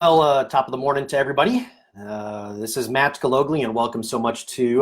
Well, top of the morning to everybody. This is Matt Galogli, and welcome so much to,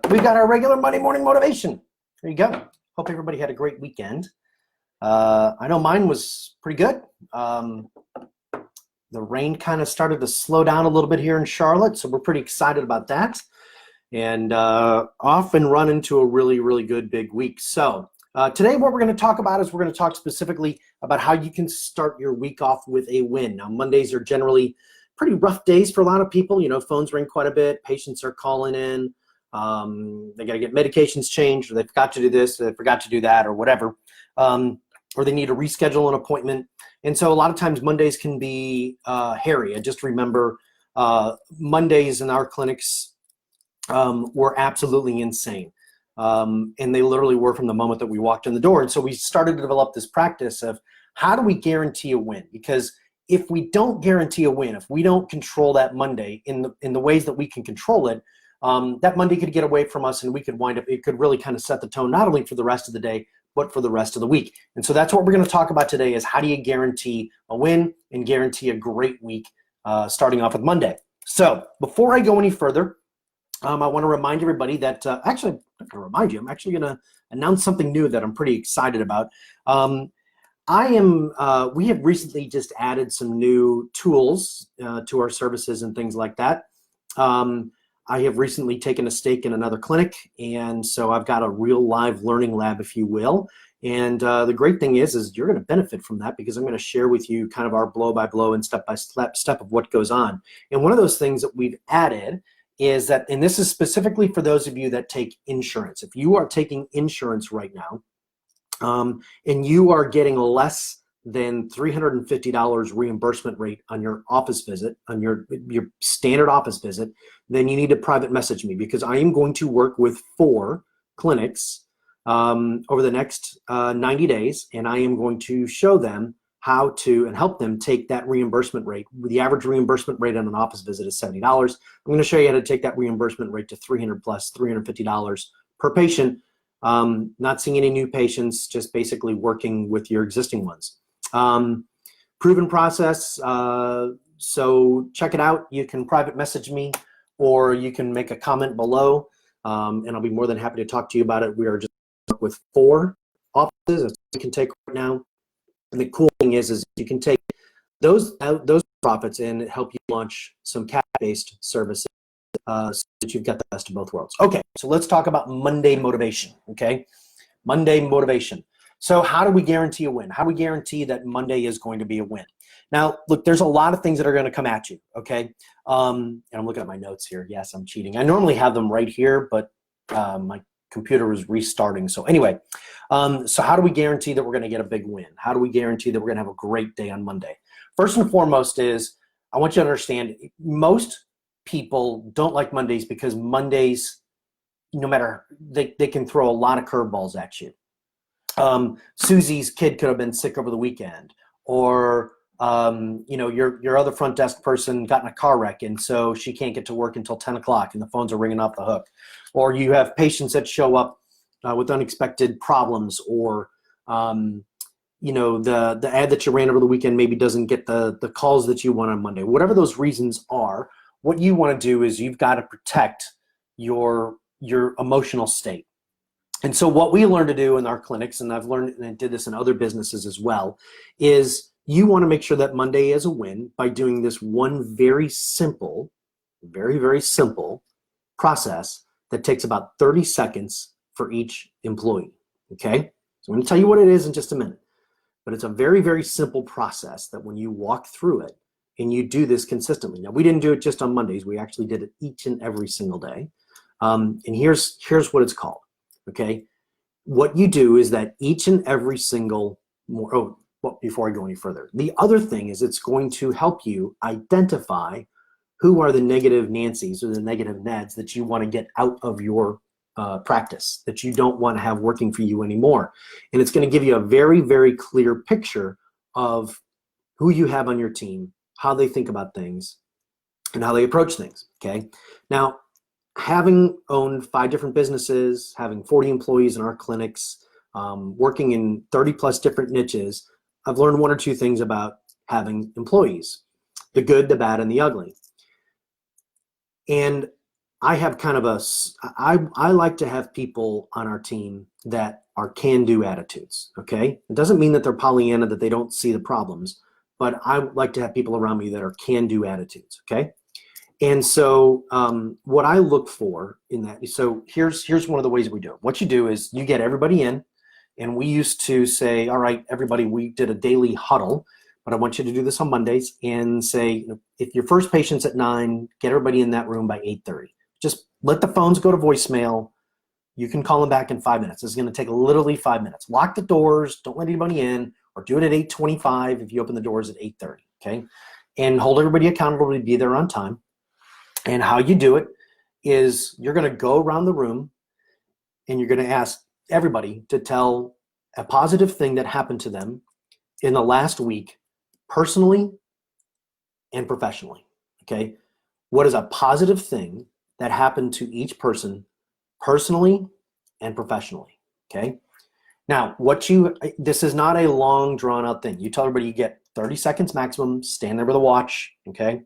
we've got our regular Monday morning motivation. There you go. Hope everybody had a great weekend. I know mine was pretty good. The rain kind of started to slow down a little bit here in Charlotte, so we're pretty excited about that. And off and run into a really, really good big week. So today what we're going to talk about is we're going to talk specifically about how you can start your week off with a win. Now, Mondays are generally pretty rough days for a lot of people. You know, phones ring quite a bit. Patients are calling in. They got to get medications changed, or they forgot to do this, or they forgot to do that, or whatever. Or they need to reschedule an appointment. And so a lot of times Mondays can be hairy. I just remember Mondays in our clinics were absolutely insane. And they literally were from the moment that we walked in the door. And so we started to develop this practice of how do we guarantee a win? Because if we don't guarantee a win, if we don't control that Monday in the ways that we can control it, that Monday could get away from us, and we could wind up, it could really kind of set the tone, not only for the rest of the day, but for the rest of the week. And so that's what we're going to talk about today, is how do you guarantee a win and guarantee a great week starting off with Monday. So before I go any further, I want to remind everybody that, actually, I'm not going to remind you, I'm actually going to announce something new that I'm pretty excited about. We have recently just added some new tools to our services and things like that. I have recently taken a stake in another clinic, and so I've got a real live learning lab, if you will. And the great thing is you're going to benefit from that, because I'm going to share with you kind of our blow-by-blow and step-by-step of what goes on. And one of those things that we've added is that, and this is specifically for those of you that take insurance. If you are taking insurance right now, and you are getting less than $350 reimbursement rate on your office visit, on your standard office visit, then you need to private message me, because I am going to work with 4 clinics over the next 90 days, and I am going to show them how to, and help them take that reimbursement rate. The average reimbursement rate on an office visit is $70. I'm going to show you how to take that reimbursement rate to $300 plus, $350 per patient. Not seeing any new patients, just basically working with your existing ones. Proven process, so check it out. You can private message me, or you can make a comment below, and I'll be more than happy to talk to you about it. We are just with 4 offices that you can take right now. And the cool thing is you can take those profits and help you launch some cash-based services so that you've got the best of both worlds. Okay, so let's talk about Monday motivation, okay? Monday motivation. So how do we guarantee a win? How do we guarantee that Monday is going to be a win? Now, look, there's a lot of things that are going to come at you, okay? And I'm looking at my notes here. Yes, I'm cheating. I normally have them right here, but my computer is restarting. So anyway, so how do we guarantee that we're going to get a big win? How do we guarantee that we're going to have a great day on Monday? First and foremost is, I want you to understand, most people don't like Mondays because Mondays, no matter, they can throw a lot of curveballs at you. Susie's kid could have been sick over the weekend, or you know, your other front desk person got in a car wreck, and so she can't get to work until 10 o'clock and the phones are ringing off the hook. Or you have patients that show up with unexpected problems, or you know, the ad that you ran over the weekend maybe doesn't get the calls that you want on Monday. Whatever those reasons are, what you want to do is you've got to protect your emotional state. And so what we learn to do in our clinics, and I've learned, and I did this in other businesses as well, is you want to make sure that Monday is a win by doing this one very simple, very, very simple process that takes about 30 seconds for each employee, okay? So I'm going to tell you what it is in just a minute, but it's a very, very simple process that when you walk through it and you do this consistently. Now, we didn't do it just on Mondays. We actually did it each and every single day. And here's what it's called. Okay, what you do is that each and every single before I go any further, the other thing is it's going to help you identify who are the negative Nancys or the negative Neds that you want to get out of your practice, that you don't want to have working for you anymore. And it's going to give you a very, very clear picture of who you have on your team, how they think about things, and how they approach things. Okay, now, having owned 5 different businesses, having 40 employees in our clinics, working in 30 plus different niches, I've learned 1 or 2 things about having employees. the good, the bad, and the ugly. And I have kind of I like to have people on our team that are can-do attitudes, okay? It doesn't mean that they're Pollyanna, that they don't see the problems, but I like to have people around me that are can-do attitudes, okay? And so what I look for in that, so here's one of the ways we do it. What you do is you get everybody in, and we used to say, all right, everybody, we did a daily huddle, but I want you to do this on Mondays and say, if your first patient's at 9, get everybody in that room by 8:30. Just let the phones go to voicemail. You can call them back in 5 minutes. It's going to take literally 5 minutes. Lock the doors. Don't let anybody in, or do it at 8:25 if you open the doors at 8:30, okay? And hold everybody accountable to be there on time. And how you do it is you're going to go around the room and you're going to ask everybody to tell a positive thing that happened to them in the last week, personally and professionally, okay? What is a positive thing that happened to each person personally and professionally, okay? Now, this is not a long drawn out thing. You tell everybody you get 30 seconds maximum, stand there with a watch, okay?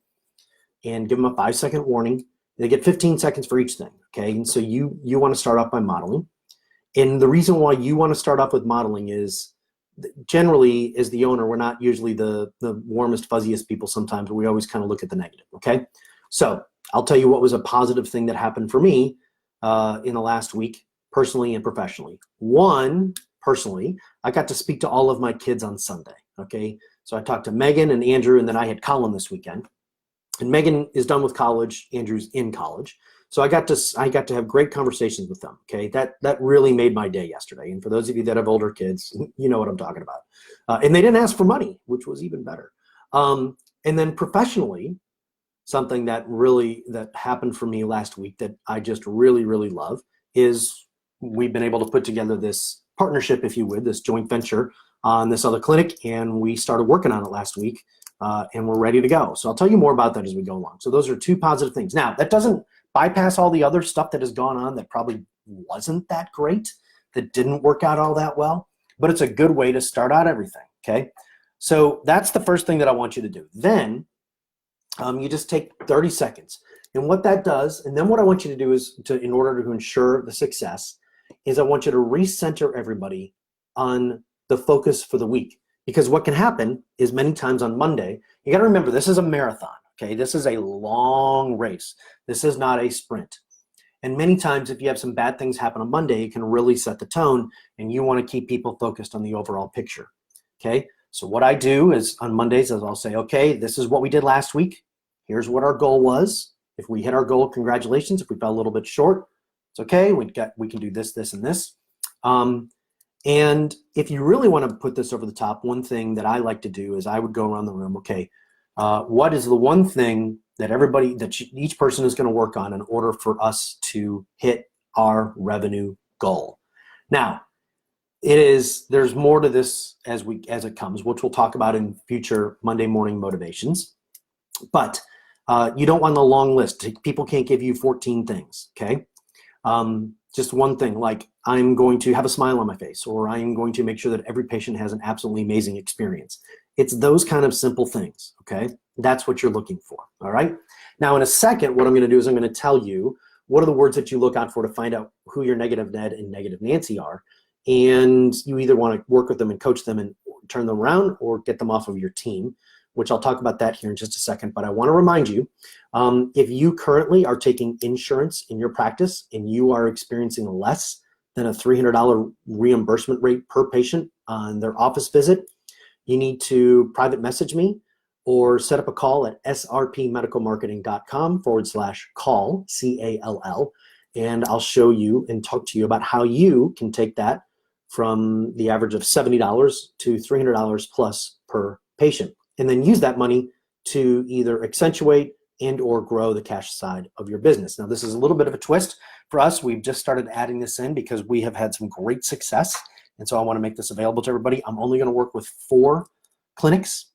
And give them a 5-second warning. They get 15 seconds for each thing, okay? And so you want to start off by modeling. And the reason why you want to start off with modeling is generally, as the owner, we're not usually the warmest, fuzziest people sometimes, but we always kind of look at the negative, okay? So I'll tell you what was a positive thing that happened for me in the last week, personally and professionally. One, personally, I got to speak to all of my kids on Sunday, okay? So I talked to Megan and Andrew, and then I had Colin this weekend. And Megan is done with college, Andrew's in college. So I got to have great conversations with them, okay? That really made my day yesterday. And for those of you that have older kids, you know what I'm talking about. And they didn't ask for money, which was even better. And then professionally, something that happened for me last week that I just really, really love is we've been able to put together this partnership, if you would, this joint venture on this other clinic, and we started working on it last week, and we're ready to go. So I'll tell you more about that as we go along. So those are two positive things. Now, that doesn't bypass all the other stuff that has gone on that probably wasn't that great, that didn't work out all that well, but it's a good way to start out everything, okay? So that's the first thing that I want you to do. Then you just take 30 seconds. And what that does, and then what I want you to do is, in order to ensure the success, is I want you to recenter everybody on the focus for the week. Because what can happen is many times on Monday, you got to remember, this is a marathon, okay? This is a long race. This is not a sprint. And many times if you have some bad things happen on Monday, it can really set the tone, and you want to keep people focused on the overall picture, okay? So what I do is on Mondays is I'll say, okay, this is what we did last week. Here's what our goal was. If we hit our goal, congratulations. If we fell a little bit short, it's okay. We can do this, this, and this. And if you really want to put this over the top, one thing that I like to do is I would go around the room, okay, what is the one thing that each person is going to work on in order for us to hit our revenue goal? Now, there's more to this as it comes, which we'll talk about in future Monday morning motivations. But you don't want a long list. People can't give you 14 things, okay? Just one thing, like I'm going to have a smile on my face, or I am going to make sure that every patient has an absolutely amazing experience. It's those kind of simple things, okay? That's what you're looking for, all right? Now, in a second, what I'm going to do is I'm going to tell you what are the words that you look out for to find out who your negative Ned and negative Nancy are. And you either want to work with them and coach them and turn them around or get them off of your team, which I'll talk about that here in just a second. But I want to remind you, if you currently are taking insurance in your practice and you are experiencing less than a $300 reimbursement rate per patient on their office visit, you need to private message me or set up a call at srpmedicalmarketing.com/call, C-A-L-L, and I'll show you and talk to you about how you can take that from the average of $70 to $300 plus per patient, and then use that money to either accentuate and or grow the cash side of your business. Now, this is a little bit of a twist for us. We've just started adding this in because we have had some great success, and so I want to make this available to everybody. I'm only going to work with 4 clinics,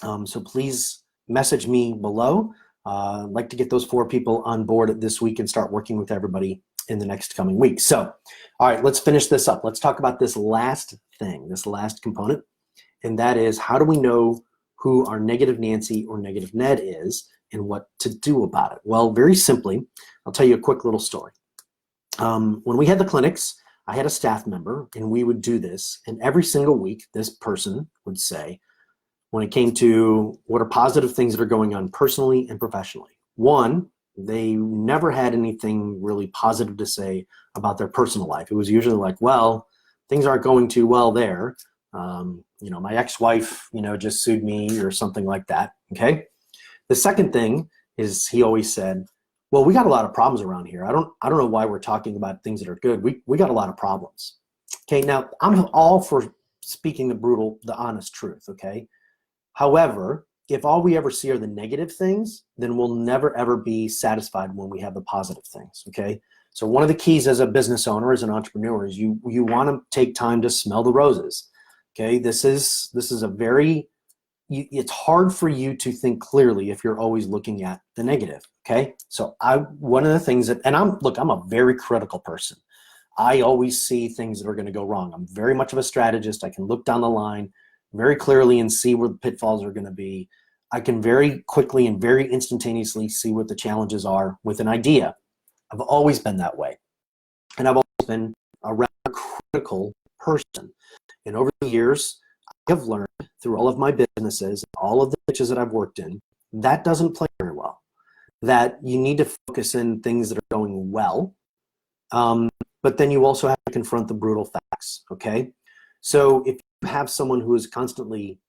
so please message me below. I'd like to get those 4 people on board this week and start working with everybody in the next coming week. So, all right, let's finish this up. Let's talk about this last thing, this last component, and that is, how do we know who our negative Nancy or negative Ned is and what to do about it. Well, very simply, I'll tell you a quick little story. When we had the clinics, I had a staff member and we would do this, and every single week this person would say, when it came to what are positive things that are going on personally and professionally. One, they never had anything really positive to say about their personal life. It was usually like, well, things aren't going too well there. My ex-wife, just sued me or something like that, okay? The second thing is he always said, well, we got a lot of problems around here. I don't know why we're talking about things that are good. We got a lot of problems. Okay, now I'm all for speaking the honest truth, okay? However, if all we ever see are the negative things, then we'll never ever be satisfied when we have the positive things, okay? So one of the keys as a business owner, as an entrepreneur, is you want to take time to smell the roses, okay? This is a very, it's hard for you to think clearly if you're always looking at the negative, okay? So one of the things that, and I'm a very critical person. I always see things that are going to go wrong. I'm very much of a strategist. I can look down the line very clearly and see where the pitfalls are going to be. I can very quickly and very instantaneously see what the challenges are with an idea. I've always been that way. And I've always been a rather critical person. And over the years, I have learned through all of my businesses, all of the niches that I've worked in, that doesn't play very well. That you need to focus in things that are going well, but then you also have to confront the brutal facts, okay? So if you have someone who is constantly,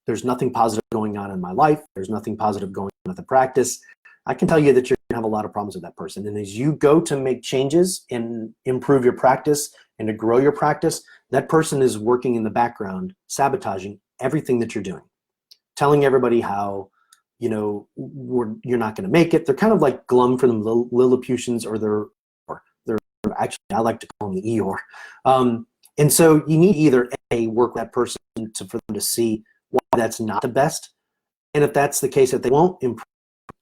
there's nothing positive going on in my life, there's nothing positive going on at the practice, I can tell you that you're going to have a lot of problems with that person. And as you go to make changes and improve your practice and to grow your practice, that person is working in the background, sabotaging everything that you're doing, telling everybody how, you're not going to make it. They're kind of like glum for them, Lilliputians, or they're actually, I like to call them the Eeyore. And so you need either A, work with that person for them to see why that's not the best. And if that's the case, that they won't improve,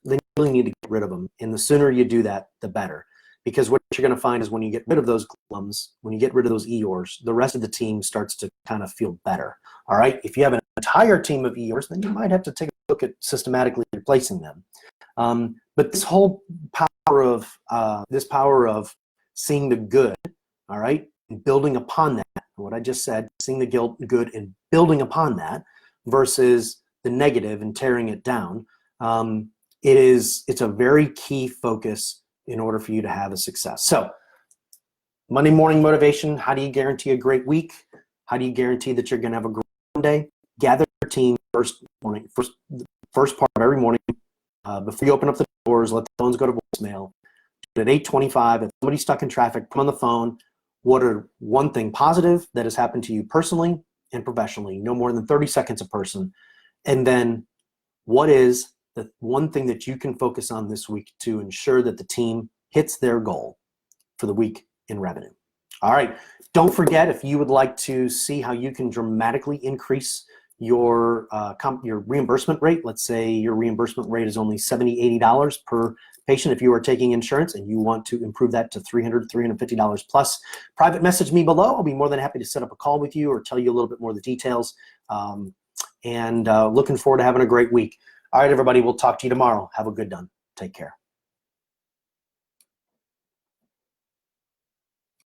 then you really need to get rid of them. And the sooner you do that, the better. Because what you're going to find is when you get rid of those glums, when you get rid of those Eeyores, the rest of the team starts to kind of feel better. All right. If you have an entire team of Eeyores, then you might have to take a look at systematically replacing them. But this whole power of seeing the good, all right, and building upon that, what I just said, seeing the good and building upon that versus the negative and tearing it down, it's a very key focus in order for you to have a success. So Monday morning motivation, how do you guarantee a great week? How do you guarantee that you're going to have a great Monday? Gather your team first part of every morning. Before you open up the doors, let the phones go to voicemail. At 8:25, if somebody's stuck in traffic, put on the phone. What are one thing positive that has happened to you personally and professionally? No more than 30 seconds a person. And then what is the one thing that you can focus on this week to ensure that the team hits their goal for the week in revenue? All right. Don't forget, if you would like to see how you can dramatically increase your reimbursement rate, let's say your reimbursement rate is only $70, $80 per patient if you are taking insurance and you want to improve that to $300, $350 plus, private message me below. I'll be more than happy to set up a call with you or tell you a little bit more of the details. Looking forward to having a great week. All right, everybody, we'll talk to you tomorrow. Have a good one. Take care.